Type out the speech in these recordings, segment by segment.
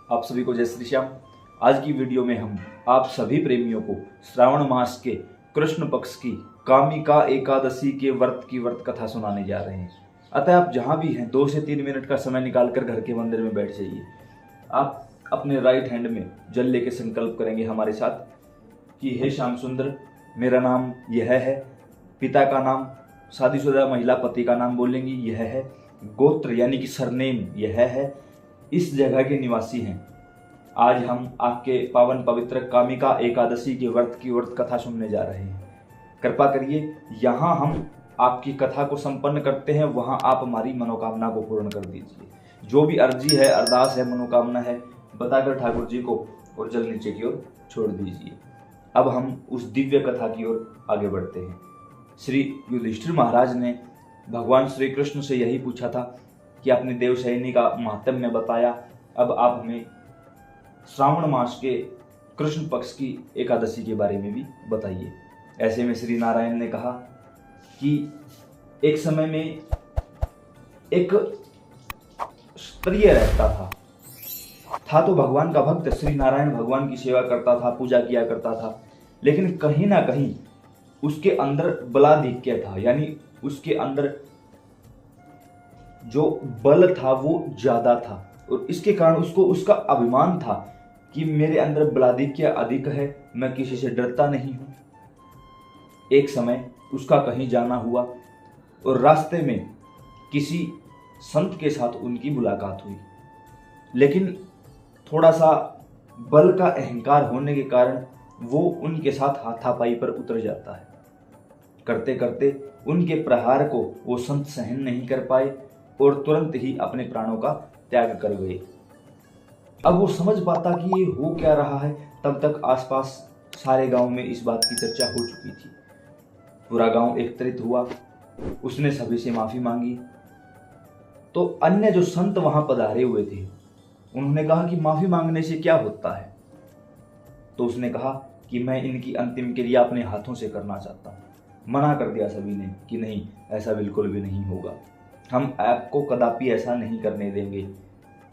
आप सभी को जय श्री श्याम। आज की वीडियो में हम आप सभी प्रेमियों को श्रावण मास के कृष्ण पक्ष की कामिका एकादशी के व्रत की व्रत कथा सुनाने जा रहे हैं। अतः आप जहां भी हैं 2 से 3 मिनट का समय निकालकर घर के मंदिर में बैठ जाइए। आप अपने राइट हैंड में जल लेके संकल्प करेंगे हमारे साथ कि हे श्याम सुंदर, मेरा नाम यह है, पिता का नाम, शादीशुदा महिला पति का नाम बोलेंगी यह है, गोत्र यानी कि सरनेम यह है, इस जगह के निवासी हैं। आज हम आपके पावन पवित्र कामिका एकादशी के व्रत की व्रत कथा सुनने जा रहे हैं। कृपा करिए, यहाँ हम आपकी कथा को संपन्न करते हैं, वहाँ आप हमारी मनोकामना को पूर्ण कर दीजिए। जो भी अर्जी है, अरदास है, मनोकामना है, बताकर ठाकुर जी को और जल नीचे की ओर छोड़ दीजिए। अब हम उस दिव्य कथा की ओर आगे बढ़ते हैं। श्री युधिष्ठिर महाराज ने भगवान श्री कृष्ण से यही पूछा था कि आपने देवशयनी का महात्म्य बताया, अब आप हमें श्रावण मास के कृष्ण पक्ष की एकादशी के बारे में भी बताइए। ऐसे में श्री नारायण ने कहा कि एक समय में एक क्षत्रिय रहता था तो भगवान का भक्त। श्री नारायण भगवान की सेवा करता था, पूजा किया करता था, लेकिन कहीं ना कहीं उसके अंदर बलाधिक्य था, यानी उसके अंदर जो बल था वो ज्यादा था और इसके कारण उसको उसका अभिमान था कि मेरे अंदर बलाधिक्य अधिक है, मैं किसी से डरता नहीं हूं। एक समय उसका कहीं जाना हुआ और रास्ते में किसी संत के साथ उनकी मुलाकात हुई, लेकिन थोड़ा सा बल का अहंकार होने के कारण वो उनके साथ हाथापाई पर उतर जाता है। करते करते उनके प्रहार को वो संत सहन नहीं कर पाए और तुरंत ही अपने प्राणों का त्याग कर गए। अब वो समझ पाता कि ये हो क्या रहा है, तब तक आसपास सारे गांव में इस बात की चर्चा हो चुकी थी। पूरा गांव एकत्रित हुआ, उसने सभी से माफी मांगी। तो अन्य जो संत वहां पधारे हुए थे उन्होंने कहा कि माफी मांगने से क्या होता है। तो उसने कहा कि मैं इनकी अंतिम क्रिया अपने हाथों से करना चाहता हूं। मना कर दिया सभी ने कि नहीं, ऐसा बिल्कुल भी नहीं होगा, हम आपको कदापि ऐसा नहीं करने देंगे।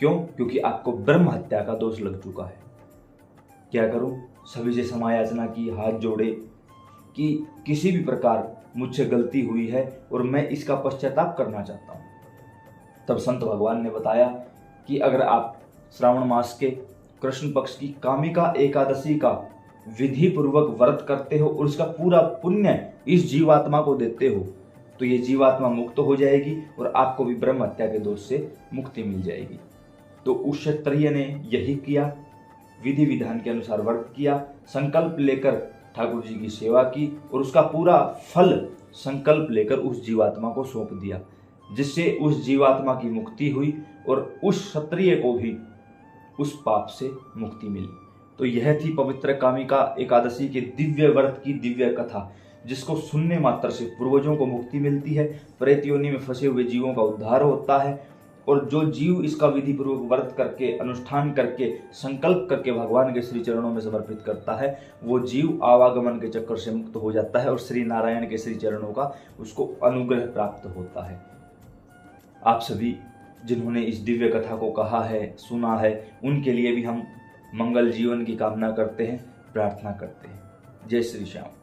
क्यों? क्योंकि आपको ब्रह्म हत्या का दोष लग चुका है। क्या करूं? सभी से समायाचना की, हाथ जोड़े कि किसी भी प्रकार मुझसे गलती हुई है और मैं इसका पश्चाताप करना चाहता हूं। तब संत भगवान ने बताया कि अगर आप श्रावण मास के कृष्ण पक्ष की कामिका एकादशी का विधि पूर्वक व्रत करते हो और उसका पूरा पुण्य इस जीवात्मा को देते हो तो ये जीवात्मा मुक्त हो जाएगी और आपको भी ब्रह्म हत्या के दोष से मुक्ति मिल जाएगी। तो उस क्षत्रिय ने यही किया, विधि विधान के अनुसार व्रत किया, संकल्प लेकर ठाकुर जी की सेवा की और उसका पूरा फल संकल्प लेकर उस जीवात्मा को सौंप दिया, जिससे उस जीवात्मा की मुक्ति हुई और उस क्षत्रिय को भी उस पाप से मुक्ति मिली। तो यह थी पवित्र कामिका एकादशी के दिव्य व्रत की दिव्य कथा, जिसको सुनने मात्र से पूर्वजों को मुक्ति मिलती है, प्रेत योनि में फंसे हुए जीवों का उद्धार होता है और जो जीव इसका विधि पूर्वक व्रत करके, अनुष्ठान करके, संकल्प करके भगवान के श्री चरणों में समर्पित करता है, वो जीव आवागमन के चक्कर से मुक्त हो जाता है और श्री नारायण के श्री चरणों का उसको अनुग्रह प्राप्त होता है। आप सभी जिन्होंने इस दिव्य कथा को कहा है, सुना है, उनके लिए भी हम मंगल जीवन की कामना करते हैं, प्रार्थना करते हैं। जय श्री श्याम।